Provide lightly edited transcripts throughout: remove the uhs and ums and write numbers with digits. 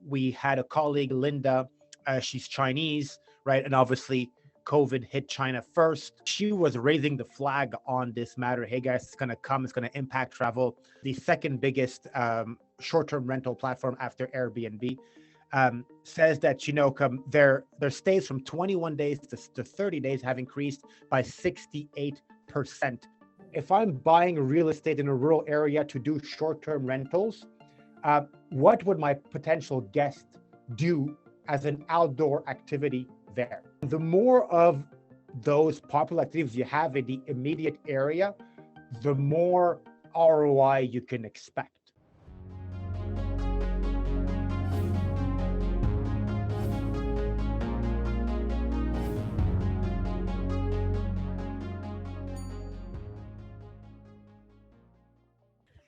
we had a colleague, Linda, she's Chinese, right? And obviously COVID hit China first. She was raising the flag on this matter. Hey guys, it's going to come, it's going to impact travel. The second biggest short-term rental platform after Airbnb says that, their stays from 21 days to 30 days have increased by 68%. If I'm buying real estate in a rural area to do short-term rentals, what would my potential guest do as an outdoor activity there? The more of those popular activities you have in the immediate area, the more ROI you can expect.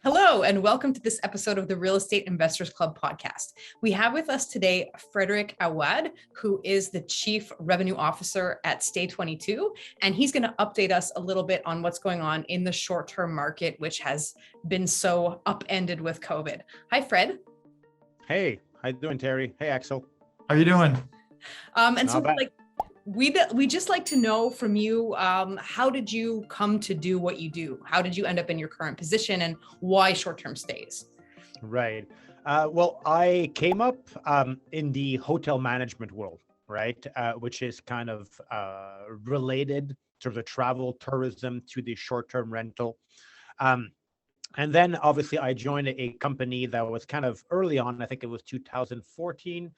Hello, and welcome to this episode of the Real Estate Investors Club podcast. We have with us today Frederic Aouad, who is the Chief Revenue Officer at Stay 22, and he's going to update us a little bit on what's going on in the short-term market, which has been so upended with COVID. Hi, Fred. Hey, how you doing, Terry? Hey, Axel. How you doing? We just like to know from you, how did you come to do what you do? How did you end up in your current position, and why short-term stays? Right. Well, I came up in the hotel management world, right? Which is kind of related in terms of travel, tourism to the short-term rental. And then obviously I joined a company that was kind of early on, I think it was 2014,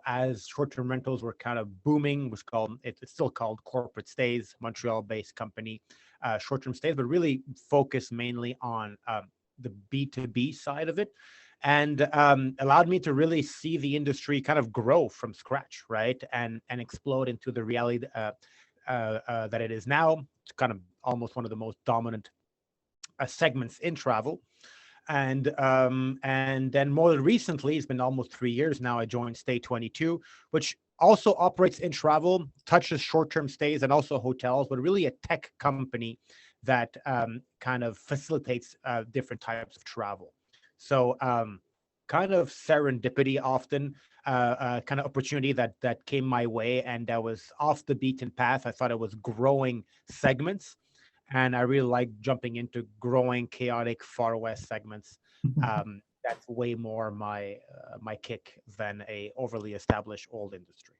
as short-term rentals were kind of booming. It's still called Corporate Stays, Montreal-based company, short-term stays, but really focused mainly on the B2B side of it, and allowed me to really see the industry kind of grow from scratch, right, and explode into the reality that it is now. It's kind of almost one of the most dominant segments in travel. And then more recently, it's been almost 3 years now, I joined Stay 22, which also operates in travel, touches short-term stays and also hotels, but really a tech company that kind of facilitates different types of travel. So kind of serendipity often, kind of opportunity that came my way, and that was off the beaten path. I thought it was growing segments, and I really like jumping into growing, chaotic, far west segments. That's way more my kick than a overly established old industry.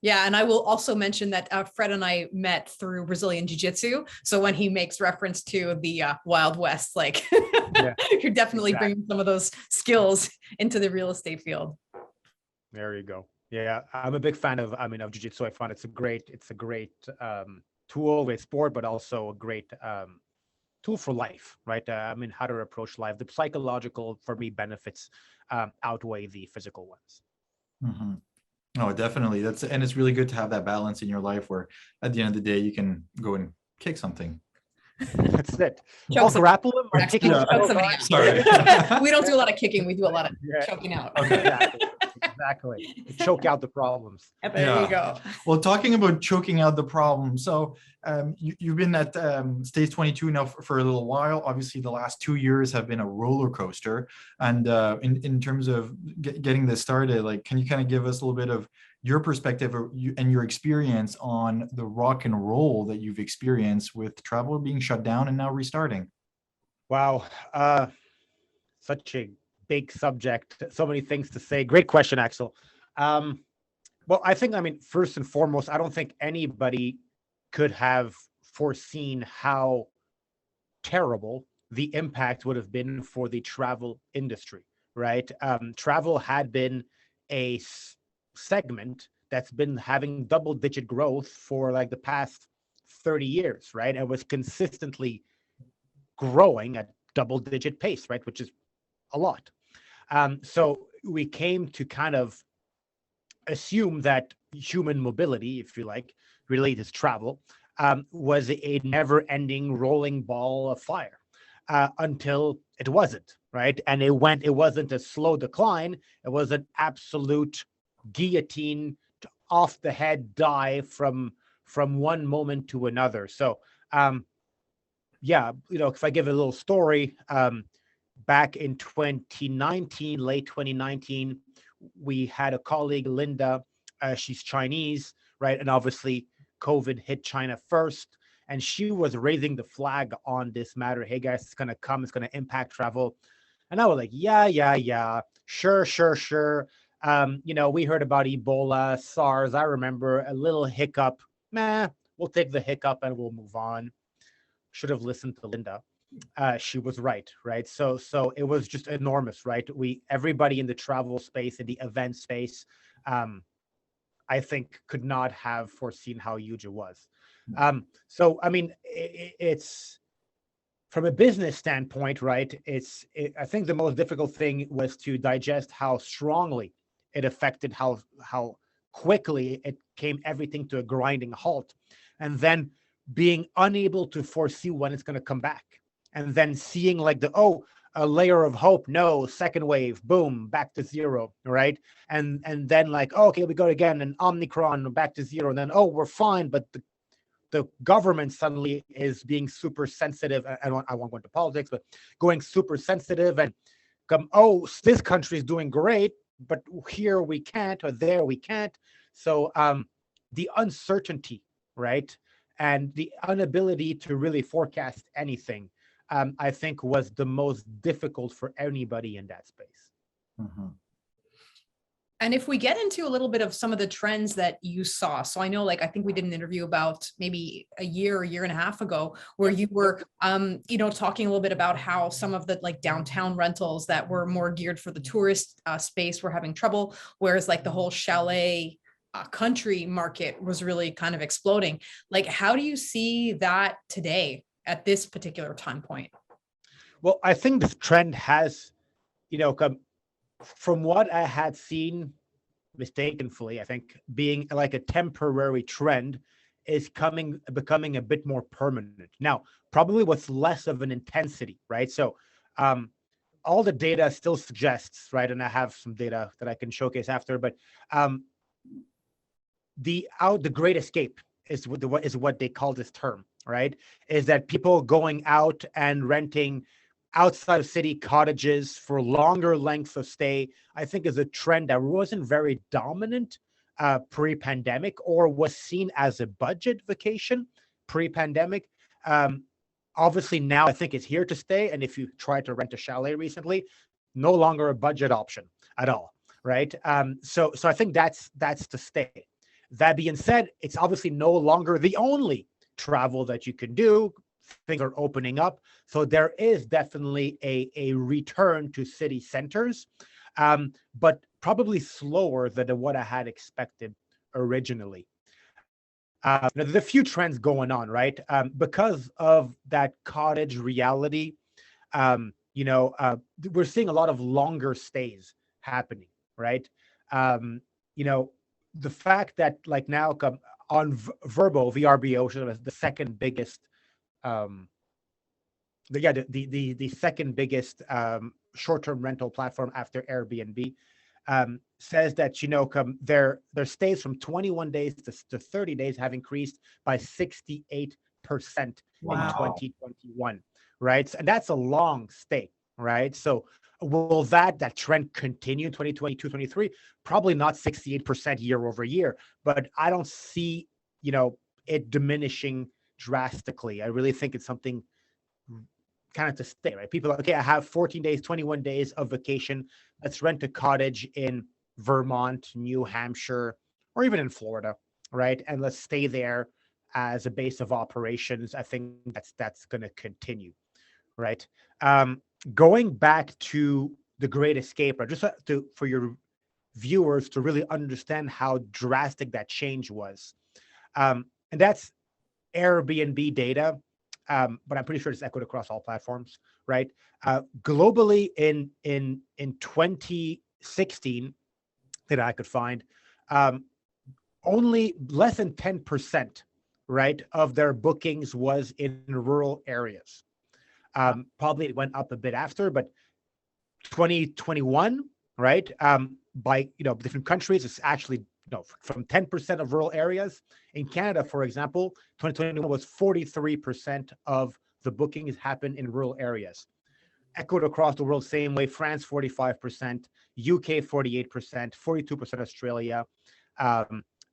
Yeah, and I will also mention that Fred and I met through Brazilian Jiu-Jitsu. So when he makes reference to the Wild West, like yeah, you're definitely bringing some of those skills into the real estate field. There you go. Yeah, I'm a big fan of Jiu-Jitsu. I find it's a great tool with sport, but also a great tool for life, right? How to approach life. The psychological, for me, benefits outweigh the physical ones. Mm-hmm. Oh, definitely. And it's really good to have that balance in your life where at the end of the day, you can go and kick something. That's it. I'll grapple them or kicking. Sorry. We don't do a lot of kicking. We do a lot of choking out. Okay. Exactly. Choke out the problems. There you go. Well, talking about choking out the problem. So you've been at Stay 22 now for a little while. Obviously, the last 2 years have been a roller coaster. And in terms of getting this started, like, can you kind of give us a little bit of your perspective and your experience on the rock and roll that you've experienced with travel being shut down and now restarting? Wow. Such a big subject, so many things to say. Great question, Axel. Well, I think, first and foremost, I don't think anybody could have foreseen how terrible the impact would have been for the travel industry, right? Travel had been a segment that's been having double-digit growth for like the past 30 years, right? And was consistently growing at double-digit pace, right? Which is a lot. So we came to kind of assume that human mobility, if you like, related to travel, was a never-ending rolling ball of fire until it wasn't, right? And it wasn't a slow decline. It was an absolute guillotine, off the head dive from one moment to another. So, if I give a little story, back in 2019, late 2019, we had a colleague, Linda, she's Chinese, right? And obviously COVID hit China first. And she was raising the flag on this matter. Hey guys, it's going to come, it's going to impact travel. And I was like, yeah, sure. We heard about Ebola, SARS. I remember a little hiccup. Meh, we'll take the hiccup and we'll move on. Should have listened to Linda. She was right? So it was just enormous, right? Everybody in the travel space, in the event space, I think could not have foreseen how huge it was. So I mean, it's from a business standpoint, right? I think the most difficult thing was to digest how strongly it affected, how quickly it came everything to a grinding halt, and then being unable to foresee when it's going to come back, and then seeing like a layer of hope. No, second wave, boom, back to zero, right? And then like, okay, we go again, and Omicron, back to zero, and then we're fine, but the government suddenly is being super sensitive. I won't go into politics, but going super sensitive and come, this country is doing great, but here we can't, or there we can't. So the uncertainty, right, and the inability to really forecast anything, I think was the most difficult for anybody in that space. Mm-hmm. And if we get into a little bit of some of the trends that you saw, so I know, like, I think we did an interview about maybe a year and a half ago, where you were, talking a little bit about how some of the like downtown rentals that were more geared for the tourist space were having trouble, whereas like the whole chalet country market was really kind of exploding. Like, how do you see that today at this particular time point? Well, I think this trend has, come from what I had seen, mistakenly, I think, being like a temporary trend, is becoming a bit more permanent. Now, probably with less of an intensity, right? So all the data still suggests, right, and I have some data that I can showcase after, but the Great Escape is what they call this term, right? Is that people going out and renting outside of city cottages for longer lengths of stay, I think is a trend that wasn't very dominant pre-pandemic, or was seen as a budget vacation pre-pandemic. Obviously now I think it's here to stay. And if you tried to rent a chalet recently, no longer a budget option at all, right? So I think that's to stay. That being said, it's obviously no longer the only travel that you can do. Things are opening up. So there is definitely a return to city centers, but probably slower than what I had expected originally. There's a few trends going on, right? Because of that cottage reality, we're seeing a lot of longer stays happening, right? The fact that like now on VRBO, which is the second biggest the second biggest short-term rental platform after Airbnb, says that their stays from 21 days to 30 days have increased by 68% in 2021, right? And that's a long stay, right? So will that trend continue in 2022, 23? Probably not 68% year over year, but I don't see it diminishing drastically. I really think it's something kind of to stay, right? People are, okay, I have 14 days, 21 days of vacation. Let's rent a cottage in Vermont, New Hampshire, or even in Florida, right? And let's stay there as a base of operations. I think that's going to continue, right? Going back to the Great Escape, or just for your viewers to really understand how drastic that change was. And that's Airbnb data, but I'm pretty sure it's echoed across all platforms, right? Globally, in 2016, that I could find, only less than 10%, right, of their bookings was in rural areas. Probably it went up a bit after, but 2021, right, by different countries, it's actually from 10% of rural areas. In Canada, for example, 2021 was 43% of the bookings happened in rural areas. echoed across the world same way. France 45%, UK 48%, 42% Australia,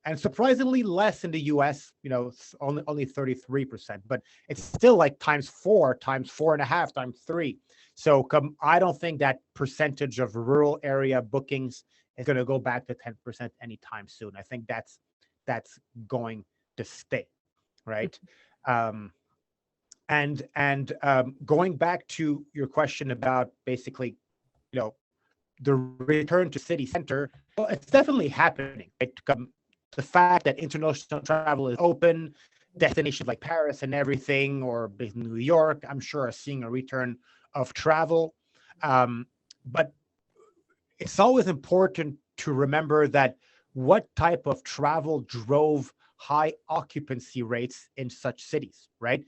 and surprisingly less in the US. It's only 33%, but it's still like times 4, times 4.5, times 3. So I don't think that percentage of rural area bookings is going to go back to 10% anytime soon. I think that's going to stay, right? And going back to your question about basically, the return to city center, well, it's definitely happening. Right? The fact that international travel is open, destinations like Paris and everything, or New York, I'm sure are seeing a return of travel. But it's always important to remember that what type of travel drove high occupancy rates in such cities, right?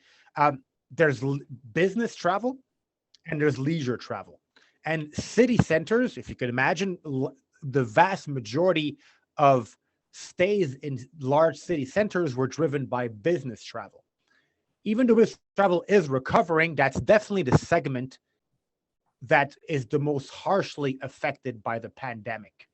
There's business travel and there's leisure travel. And city centers, if you could imagine, the vast majority of stays in large city centers were driven by business travel. Even though business travel is recovering, that's definitely the segment that is the most harshly affected by the pandemic.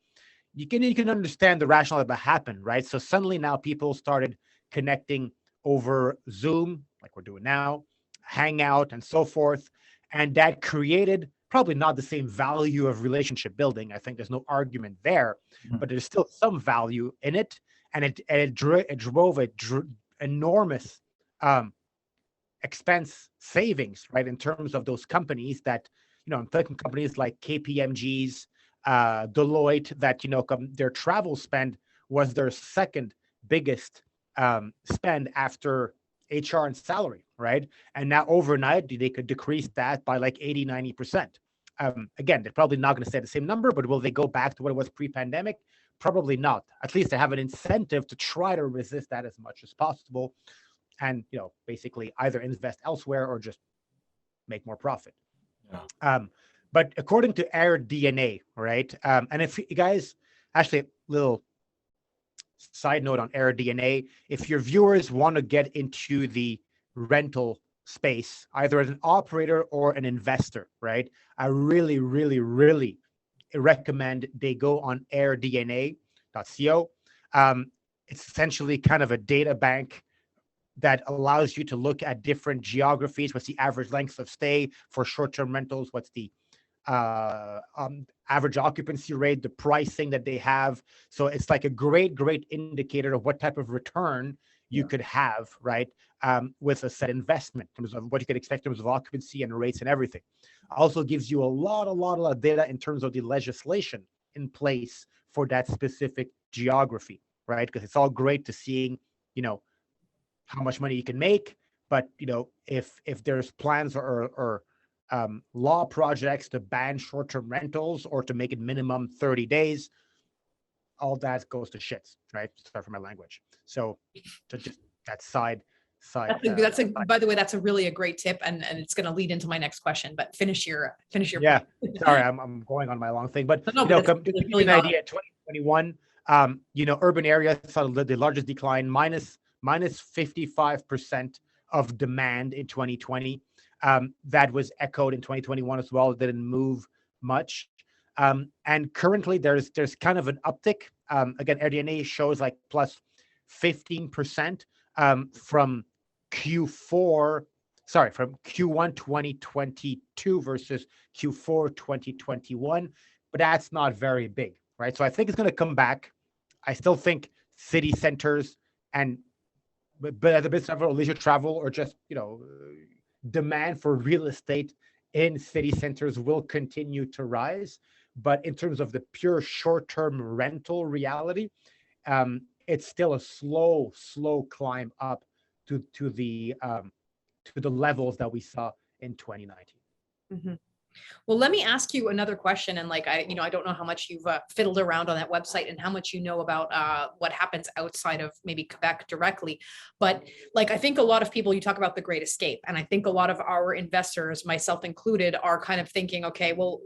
You can understand the rationale that happened, right? So suddenly now people started connecting over Zoom, like we're doing now, Hangout, and so forth. And that created probably not the same value of relationship building. I think there's no argument there, but there's still some value in it. And it drove enormous expense savings, right? In terms of those companies that, I'm thinking companies like KPMG's, Deloitte, that, their travel spend was their second biggest spend after HR and salary, right? And now overnight, they could decrease that by like 80, 90%. Again, they're probably not going to say the same number, but will they go back to what it was pre-pandemic? Probably not. At least they have an incentive to try to resist that as much as possible. And, basically either invest elsewhere or just make more profit. Yeah. But according to AirDNA, right? And if you guys, actually, a little side note on AirDNA, if your viewers want to get into the rental space, either as an operator or an investor, right? I really, really, really recommend they go on airdna.co. It's essentially kind of a data bank that allows you to look at different geographies. What's the average length of stay for short-term rentals? What's the average occupancy rate, the pricing that they have? So it's like a great indicator of what type of return you could have, right? With a set investment in terms of what you could expect in terms of occupancy and rates and everything. Also gives you a lot of data in terms of the legislation in place for that specific geography, right? Because it's all great to seeing, how much money you can make, but if there's plans or law projects to ban short-term rentals or to make it minimum 30 days, all that goes to shits, right? Sorry for my language. So to just that side. By the way, that's a great tip, and it's going to lead into my next question. But finish your yeah. Point. Sorry, I'm going on my long thing, but to give you an idea, 2021, urban areas saw the largest decline, minus 55% of demand in 2020. That was echoed in 2021 as well. It didn't move much. And currently there's kind of an uptick. Again, AirDNA shows like plus 15% from Q1 2022 versus Q4 2021, but that's not very big, right? So I think it's going to come back. I still think city centers but at the business level, leisure travel, or just, demand for real estate in city centers will continue to rise. But in terms of the pure short-term rental reality, it's still a slow climb up to the levels that we saw in 2019. Mm-hmm. Well, let me ask you another question. And I don't know how much you've fiddled around on that website and how much you know about what happens outside of maybe Quebec directly. But I think a lot of people, you talk about the Great Escape, and I think a lot of our investors, myself included, are kind of thinking, okay, well,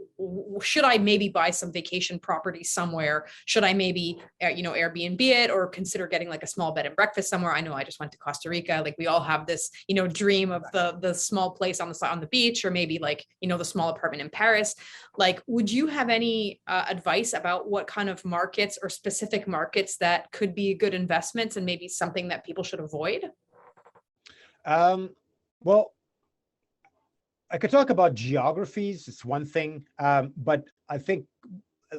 should I maybe buy some vacation property somewhere? Should I maybe, Airbnb it, or consider getting a small bed and breakfast somewhere? I know I just went to Costa Rica. We all have this, dream of the small place on the beach, or maybe the small apartment in Paris. Like, would you have any advice about what kind of markets or specific markets that could be good investments and maybe something that people should avoid? Well, I could talk about geographies. It's one thing, but I think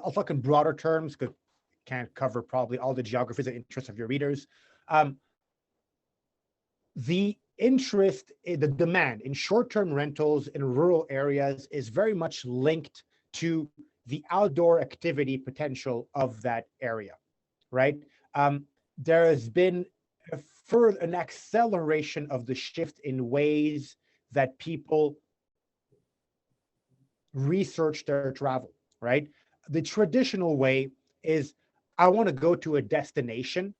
I'll talk in broader terms because I can't cover probably all the geographies of interest of your readers. The interest, the demand in short-term rentals in rural areas is very much linked to the outdoor activity potential of that area, right? There has been an acceleration of the shift in ways that people research their travel, right? The traditional way is I want to go to a destination,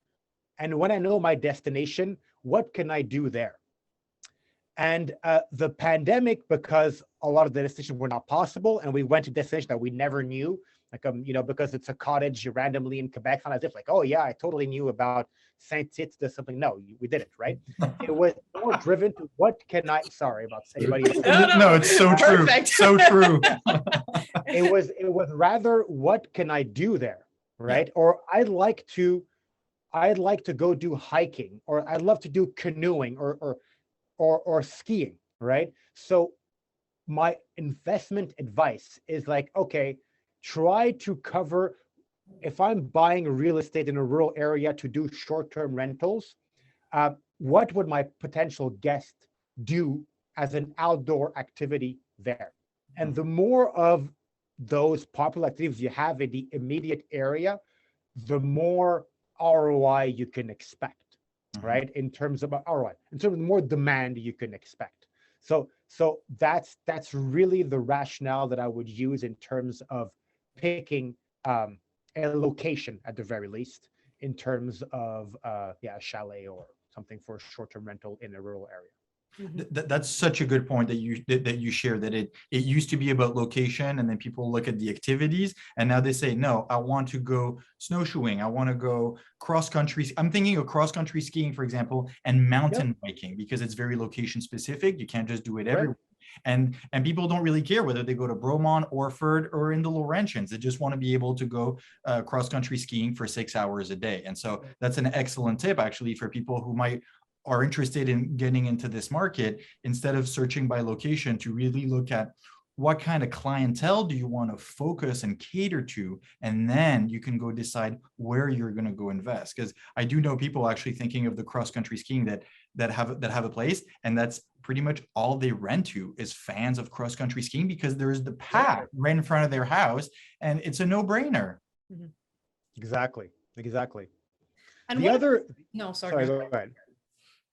and when I know my destination, what can I do there? And the pandemic, because a lot of the destinations were not possible, and we went to destinations that we never knew, like because it's a cottage randomly in Quebec, not as if like, oh yeah, I totally knew about Saint-Tite or something. No, we didn't, right? It was more driven to what can I? Sorry about anybody. No, it's so Perfect. true, so true. It was rather what can I do there, right? Or I'd like to go do hiking, or I'd love to do canoeing or skiing, right? So my investment advice is like, okay, try to cover, if I'm buying real estate in a rural area to do short-term rentals, what would my potential guest do as an outdoor activity there? And the more of those popular activities you have in the immediate area, the more ROI you can expect, right? In terms of ROI, in terms of more demand you can expect. So that's really the rationale that I would use in terms of picking a location at the very least, in terms of a chalet or something for short-term rental in a rural area. That's such a good point that you share, that it used to be about location, and then people look at the activities, and now they say, no, I want to go snowshoeing, I want to go cross country. I'm thinking of cross country skiing, for example, and mountain biking, because it's very location specific. You can't just do it everywhere. And people don't really care whether they go to Bromont, Orford, or in the Laurentians. They just want to be able to go cross country skiing for 6 hours a day. And so that's an excellent tip, actually, for people who are interested in getting into this market. Instead of searching by location, to really look at what kind of clientele do you want to focus and cater to, and then you can go decide where you're going to go invest. Because I do know people actually thinking of the cross country skiing that have a place, and that's pretty much all they rent to is fans of cross country skiing, because there's the path right in front of their house, and it's a no-brainer. Exactly. And no, sorry, go ahead.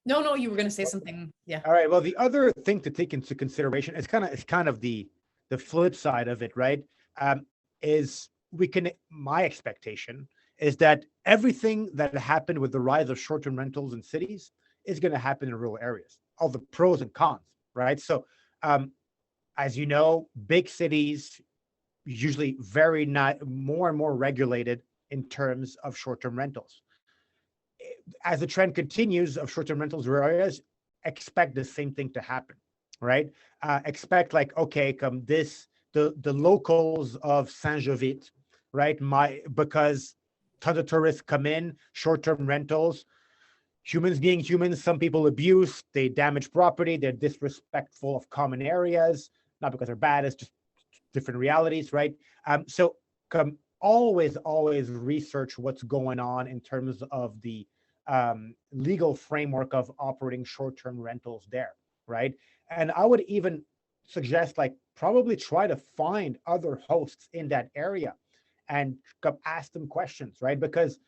No, you were going to say something. Yeah. All right. Well, the other thing to take into consideration is kind of the flip side of it, right? My expectation is that everything that happened with the rise of short-term rentals in cities is going to happen in rural areas. All the pros and cons, right? So, as you know, big cities usually more and more regulated in terms of short-term rentals. As the trend continues of short-term rentals areas, expect the same thing to happen, right? Expect like, okay, the locals of Saint-Jovite, right? Because tons of tourists come in, short-term rentals, humans being humans, some people abuse, they damage property, they're disrespectful of common areas, not because they're bad, it's just different realities, right? So always research what's going on in terms of the legal framework of operating short-term rentals there, right? And I would even suggest like probably try to find other hosts in that area and ask them questions, right? Because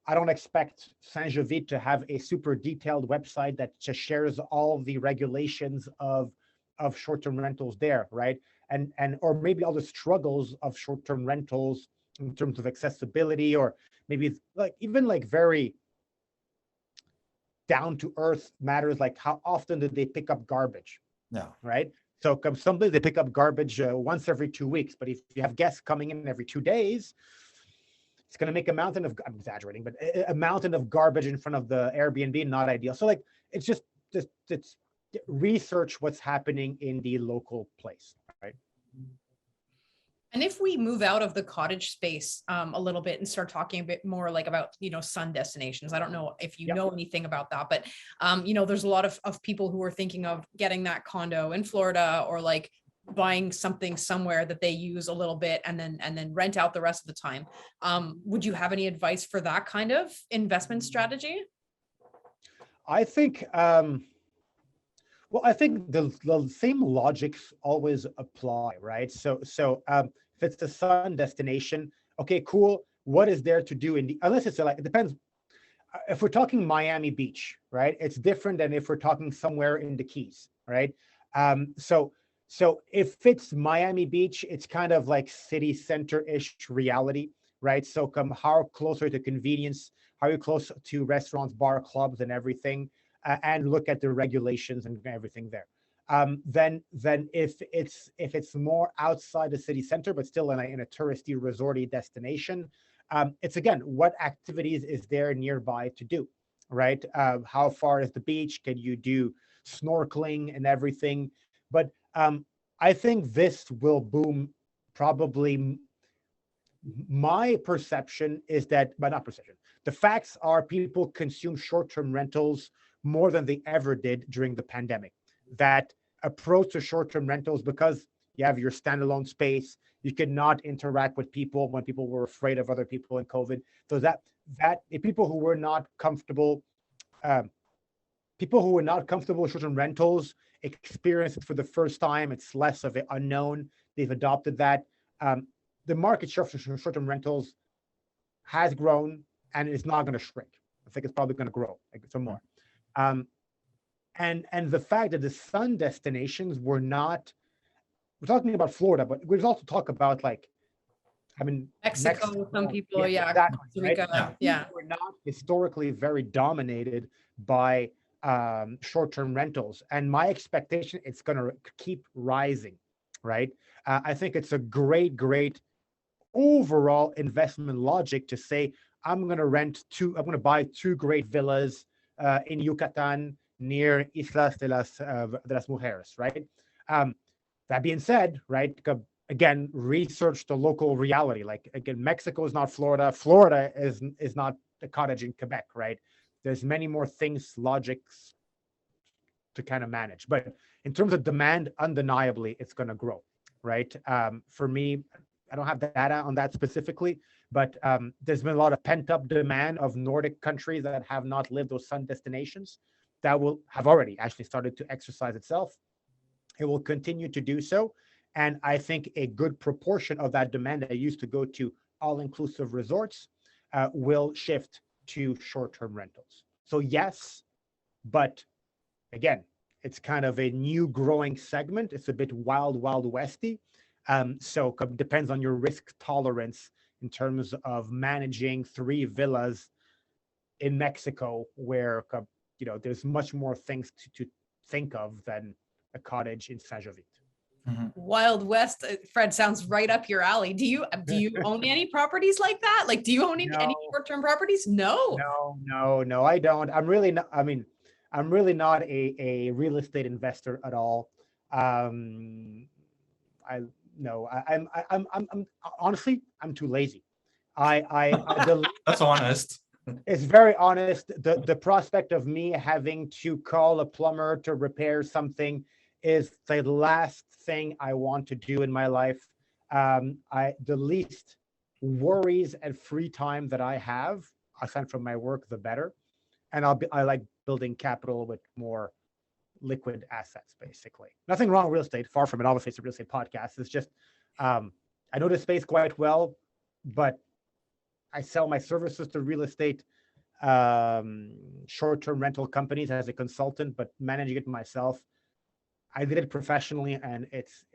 I don't expect Saint-Jovite to have a super detailed website that just shares all the regulations of short-term rentals there, right? And or maybe all the struggles of short-term rentals in terms of accessibility, or maybe like even like very down to earth matters, like how often did they pick up garbage? Yeah. Right. So sometimes they pick up garbage once every 2 weeks, but if you have guests coming in every 2 days, it's going to make a mountain of, I'm exaggerating, but a mountain of garbage in front of the Airbnb, not ideal. So like, it's research what's happening in the local place, right? And if we move out of the cottage space a little bit and start talking a bit more like about, sun destinations, I don't know if you know anything about that, but, there's a lot of people who are thinking of getting that condo in Florida, or like buying something somewhere that they use a little bit and then rent out the rest of the time. Would you have any advice for that kind of investment strategy? I think, well, I think the same logics always apply, right? If it's the sun destination, okay, cool. What is there to do unless it's like, it depends. If we're talking Miami Beach, right? It's different than if we're talking somewhere in the Keys, right? So if it's Miami Beach, it's kind of like city center-ish reality, right? So how closer to convenience, how are you close to restaurants, bar, clubs, and everything, and look at the regulations and everything there. Then if it's more outside the city center, but still in a touristy, resorty destination, it's again, what activities is there nearby to do, right? How far is the beach? Can you do snorkeling and everything? But I think this will boom probably. My perception is that, but not perception. The facts are people consume short-term rentals more than they ever did during the pandemic. That approach to short-term rentals, because you have your standalone space, you could not interact with people when people were afraid of other people in COVID. So that people who were not comfortable, with short-term rentals experience it for the first time. It's less of an unknown. They've adopted that. The market share for short-term rentals has grown and it's not going to shrink. I think it's probably going to grow some more. And the fact that the sun destinations we're talking about Florida, but we also talk about Mexico, some people, exactly, Costa Rica, right? We're not historically very dominated by short-term rentals, and my expectation it's going to keep rising, right? I think it's a great overall investment logic to say I'm going to buy two great villas in Yucatan near Islas de las Mujeres, right? That being said, right, again, research the local reality. Like again, Mexico is not Florida. Florida is not a cottage in Quebec, right? There's many more things, logics to kind of manage. But in terms of demand, undeniably, it's going to grow, right? For me, I don't have data on that specifically, but there's been a lot of pent-up demand of Nordic countries that have not lived those sun destinations that will have already actually started to exercise itself. It will continue to do so. And I think a good proportion of that demand that used to go to all-inclusive resorts will shift to short-term rentals. So yes, but again, it's kind of a new growing segment. It's a bit wild westy. So it depends on your risk tolerance in terms of managing 3 villas in Mexico, where there's much more things to think of than a cottage in Saint-Jovite. Mm-hmm. Wild West, Fred, sounds right up your alley. Do you own any properties like that? Like, do you own any short-term properties? No, I don't. I'm really not. I mean, I'm really not a real estate investor at all. I'm honestly, I'm too lazy. That's honest. It's very honest. The prospect of me having to call a plumber to repair something is the last thing I want to do in my life. The least worries and free time that I have, aside from my work, the better. And I like building capital with more liquid assets, basically. Nothing wrong with real estate, far from it. Obviously, it's a real estate podcast. It's just I know the space quite well, but I sell my services to real estate short-term rental companies as a consultant, but managing it myself, I did it professionally, and it's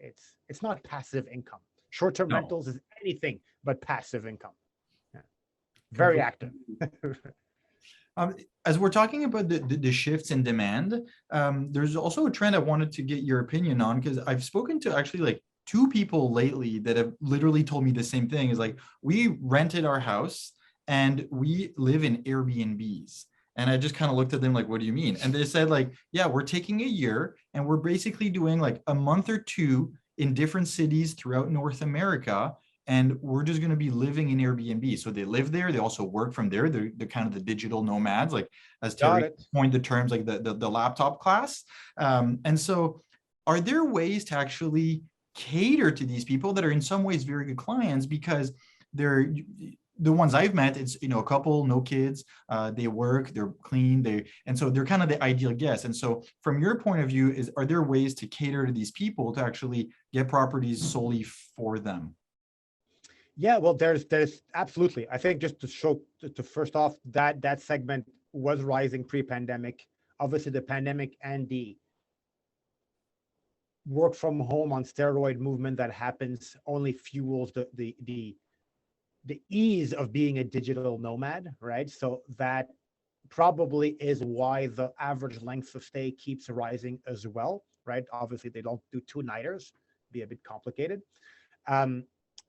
not passive income. Short-term rentals is anything but passive income. Yeah. Very active. As we're talking about the shifts in demand, there's also a trend I wanted to get your opinion on, because I've spoken to actually like 2 people lately that have literally told me the same thing. Is like, we rented our house and we live in Airbnbs. And I just kind of looked at them like, what do you mean? And they said like, yeah, we're taking a year and we're basically doing like a month or 2 in different cities throughout North America, and we're just going to be living in Airbnb. So they live there, they also work from there. They're kind of the digital nomads, like as Terry coined the terms, like the laptop class. And so are there ways to actually cater to these people that are in some ways very good clients, because they're the ones I've met, it's, you know, a couple, no kids, they work, they're clean, and so they're kind of the ideal guest. And so from your point of view, are there ways to cater to these people to actually get properties solely for them? Yeah, well, there's absolutely. I think just to show to first off, that segment was rising pre-pandemic. Obviously, the pandemic and the work from home on steroid movement that happens only fuels the ease of being a digital nomad, right? So that probably is why the average length of stay keeps rising as well, right? Obviously, they don't do two-nighters, be a bit complicated.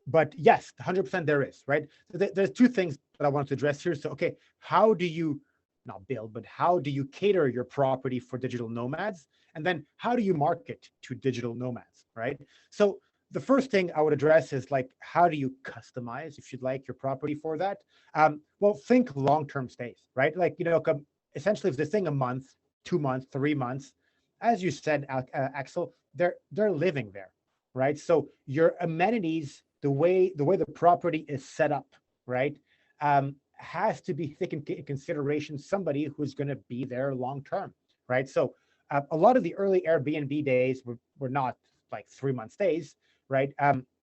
But yes, 100% there is, right? So there's two things that I want to address here. So, okay, how do you not build, but how do you cater your property for digital nomads? And then how do you market to digital nomads, right? So the first thing I would address is like, how do you customize, if you'd like, your property for that? Well, think long-term stays, right? Like, you know, essentially if they're staying a month, 2 months, 3 months, as you said, Axel, they're living there, right? So your amenities, the way the property is set up, right, has to be taken into consideration somebody who's going to be there long term, right? So a lot of the early Airbnb days were not like 3 month stays, right?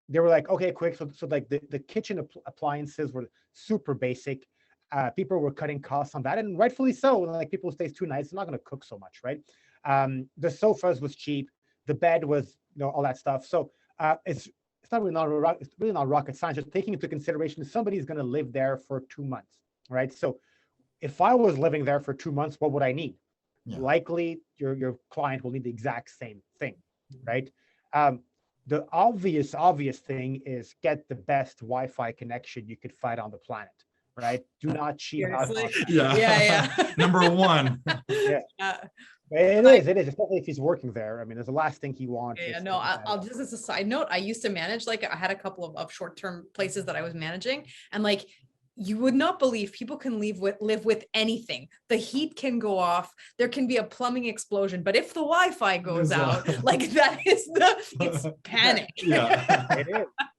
They were like, okay, quick. So like the kitchen appliances were super basic. People were cutting costs on that, and rightfully so. Like people stay 2 nights, they're not going to cook so much, right? The sofas was cheap, the bed was, you know, all that stuff. So it's really not rocket science. Just taking into consideration somebody's going to live there for 2 months, right? So if I was living there for 2 months, what would I need? Yeah. Likely your client will need the exact same thing, right? The obvious thing is get the best Wi-Fi connection you could find on the planet, right? Do not cheat out on that. Yeah. Number one. Yeah. It is, especially if he's working there. I mean, there's the last thing he wants. Yeah, no, I'll just as a side note, I used to manage, like I had a couple of short-term places that I was managing, and like you would not believe people can live with anything. The heat can go off, there can be a plumbing explosion, but if the Wi-Fi goes out, like it's panic. Yeah.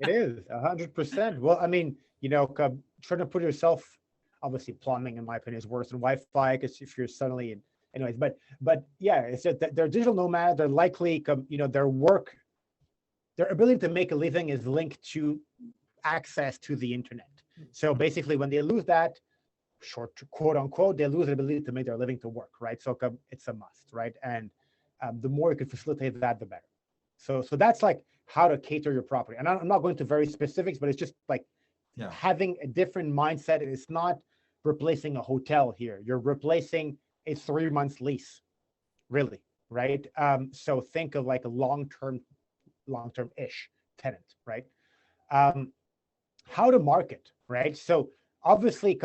It is 100%. Well, I mean, you know, trying to put yourself, obviously plumbing in my opinion is worse than Wi-Fi, because if you're suddenly in, anyways, but yeah, it's just that they're digital nomads. They're likely, you know, their ability to make a living is linked to access to the internet. So basically, when they lose that, short quote unquote, they lose the ability to make their living to work, right? So it's a must, right? And the more you can facilitate that, the better. So that's like how to cater your property. And I'm not going to very specifics, but it's just like having a different mindset. It's not replacing a hotel here. You're replacing a 3 months lease, really, right? So think of like a long-term-ish tenant, right? How to market, right? So obviously,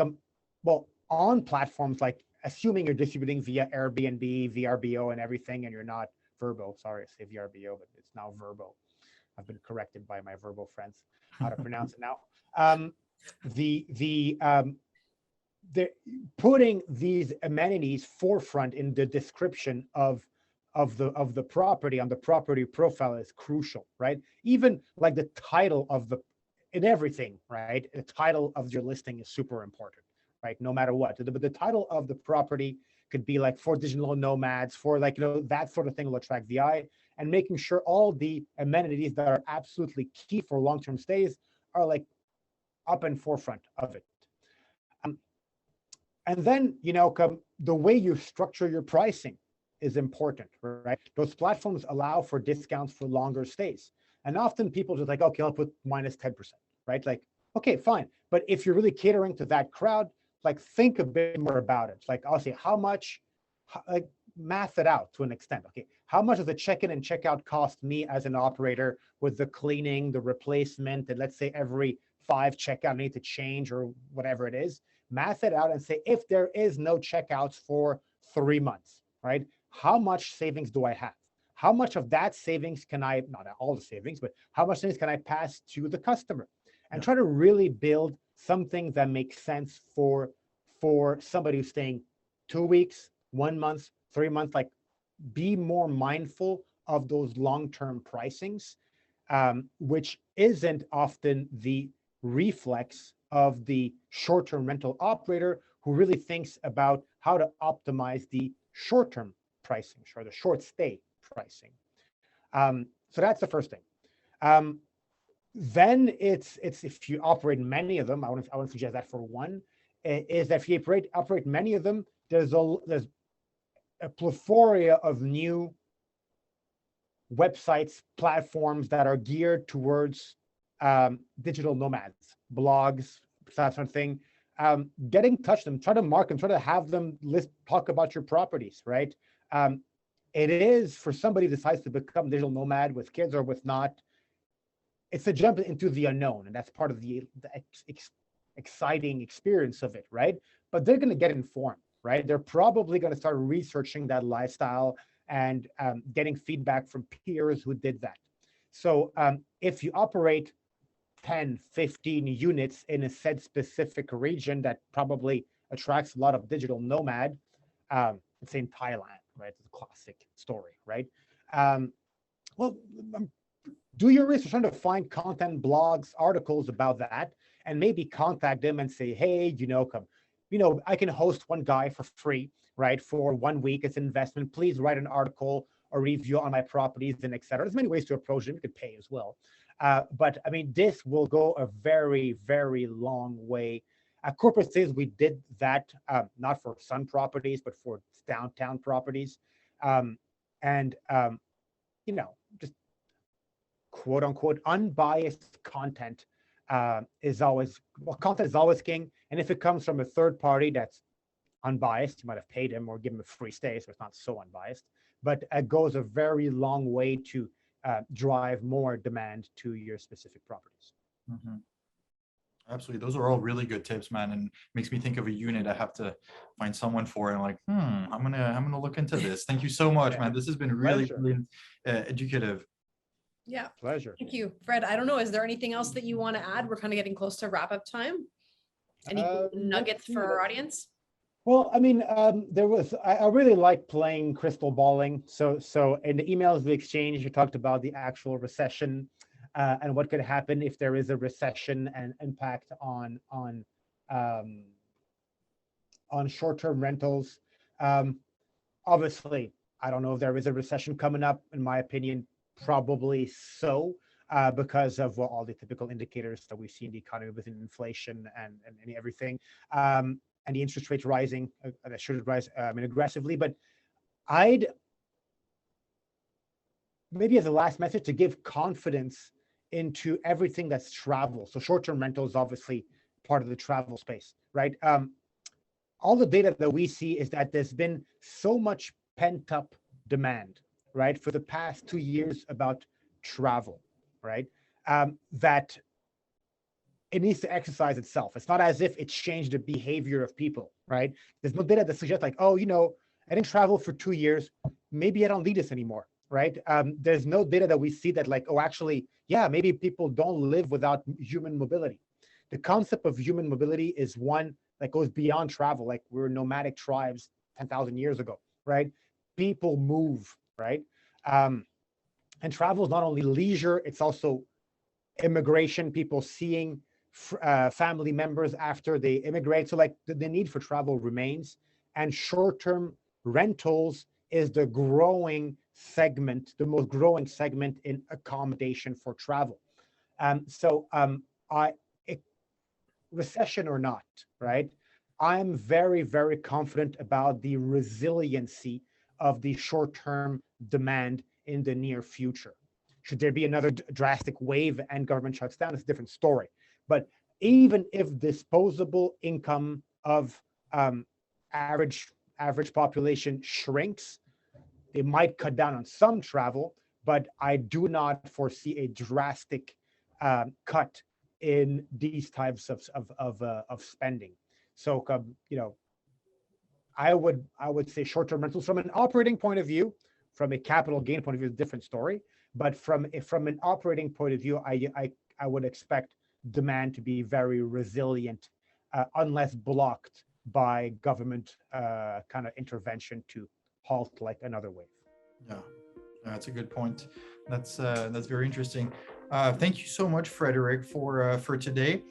on platforms like, assuming you're distributing via Airbnb, VRBO, and everything, and you're not Verbo. Sorry, I say VRBO, but it's now Verbo. I've been corrected by my Verbo friends how to pronounce it now. They're putting these amenities forefront in the description of the property on the property profile is crucial, right? Even like the title of in everything, right? The title of your listing is super important, right? No matter what. But the title of the property could be like for digital nomads, for like, you know, that sort of thing will attract the eye, and making sure all the amenities that are absolutely key for long-term stays are like up in forefront of it. And then, you know, the way you structure your pricing is important, right? Those platforms allow for discounts for longer stays. And often people just like, okay, I'll put minus 10%, right? Like, okay, fine. But if you're really catering to that crowd, like think a bit more about it. Like I'll say, how much, like math it out to an extent. Okay, how much does the check-in and check-out cost me as an operator with the cleaning, the replacement, and let's say every 5 checkout I need to change or whatever it is. Math it out and say, if there is no checkouts for 3 months, right? How much savings do I have? how much of that savings can I, not all the savings, but how much savings can I pass to the customer, and try to really build something that makes sense for somebody who's staying 2 weeks, 1 month, 3 months. Like, be more mindful of those long-term pricings, which isn't often the reflex of the short-term rental operator who really thinks about how to optimize the short-term pricing or the short stay pricing. So that's the first thing. Then it's if you operate many of them, I want to suggest that for one, is that if you operate many of them, there's a plethora of new websites, platforms that are geared towards digital nomads, blogs, that sort of thing. Get in touch with them, try to market them, try to have them talk about your properties, right? It is, for somebody who decides to become a digital nomad with kids or with not, it's a jump into the unknown, and that's part of the exciting experience of it, right? But they're going to get informed, right? They're probably going to start researching that lifestyle and getting feedback from peers who did that. So if you operate 10, 15 units in a said specific region that probably attracts a lot of digital nomad, let's say in Thailand, right? It's a classic story, right? Well, do your research, trying to find content, blogs, articles about that, and maybe contact them and say, hey, I can host one guy for free, right? For 1 week, it's an investment. Please write an article or review on my properties, and et cetera. There's many ways to approach them. You could pay as well. But I mean, this will go a very, very long way. Corporate says we did that, not for Sun properties, but for downtown properties. Just quote unquote unbiased content content is always king. And if it comes from a third party that's unbiased, you might have paid him or give him a free stay, so it's not so unbiased, but it goes a very long way to drive more demand to your specific properties. Mm-hmm. Absolutely. Those are all really good tips, man. And makes me think of a unit I have to find someone for. And I'm like, I'm gonna look into this. Thank you so much, man. This has been really, really educative. Yeah. Pleasure. Thank you, Fred. I don't know, is there anything else that you want to add? We're kind of getting close to wrap up time. Any nuggets for our audience? Well, I mean, I really like playing crystal balling. So in the emails we exchanged, you talked about the actual recession and what could happen if there is a recession and impact on short-term rentals. Obviously, I don't know if there is a recession coming up. In my opinion, probably so, because of all the typical indicators that we see in the economy with inflation and everything. And the interest rates rising, that should rise aggressively. But I'd maybe as a last message to give confidence into everything that's travel. So short-term rental is obviously part of the travel space, right? All the data that we see is that there's been so much pent-up demand, right, for the past 2 years about travel, right, that it needs to exercise itself. It's not as if it's changed the behavior of people, right? There's no data that suggests like, I didn't travel for 2 years. Maybe I don't need this anymore, right? There's no data that we see that like, actually, yeah, maybe people don't live without human mobility. The concept of human mobility is one that goes beyond travel. Like, we're nomadic tribes 10,000 years ago, right? People move, right? And travel is not only leisure, it's also immigration, people seeing family members after they immigrate. So like the need for travel remains, and short-term rentals is the growing segment, the most growing segment in accommodation for travel. Recession or not, right? I'm very, very confident about the resiliency of the short-term demand in the near future. Should there be another drastic wave and government shuts down, it's a different story. But even if disposable income of average population shrinks, they might cut down on some travel, but I do not foresee a drastic cut in these types of spending. So I would say short-term rentals from an operating point of view from a capital gain point of view, it's a different story. But from an operating point of view, I would expect demand to be very resilient, unless blocked by government kind of intervention to halt like another wave. Yeah, that's a good point. That's very interesting. Thank you so much, Frederick, for today.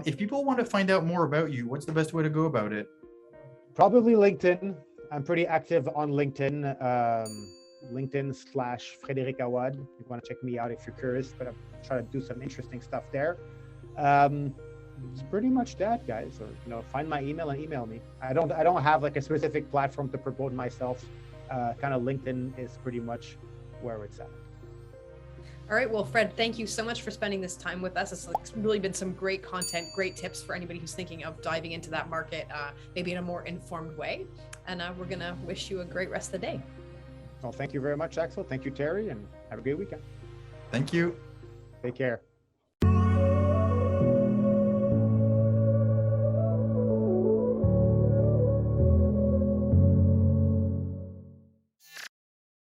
If people want to find out more about you, what's the best way to go about it? Probably LinkedIn. I'm pretty active on LinkedIn. LinkedIn/Frederic Awad. You want to check me out if you're curious, but I'm trying to do some interesting stuff there. It's pretty much that, guys. Or find my email and email me. I don't have like a specific platform to promote myself. Kind of LinkedIn is pretty much where it's at. All right. Well, Fred, thank you so much for spending this time with us. It's really been some great content, great tips for anybody who's thinking of diving into that market, maybe in a more informed way. And we're going to wish you a great rest of the day. Well, thank you very much, Axel. Thank you, Terry, and have a great weekend. Thank you. Take care.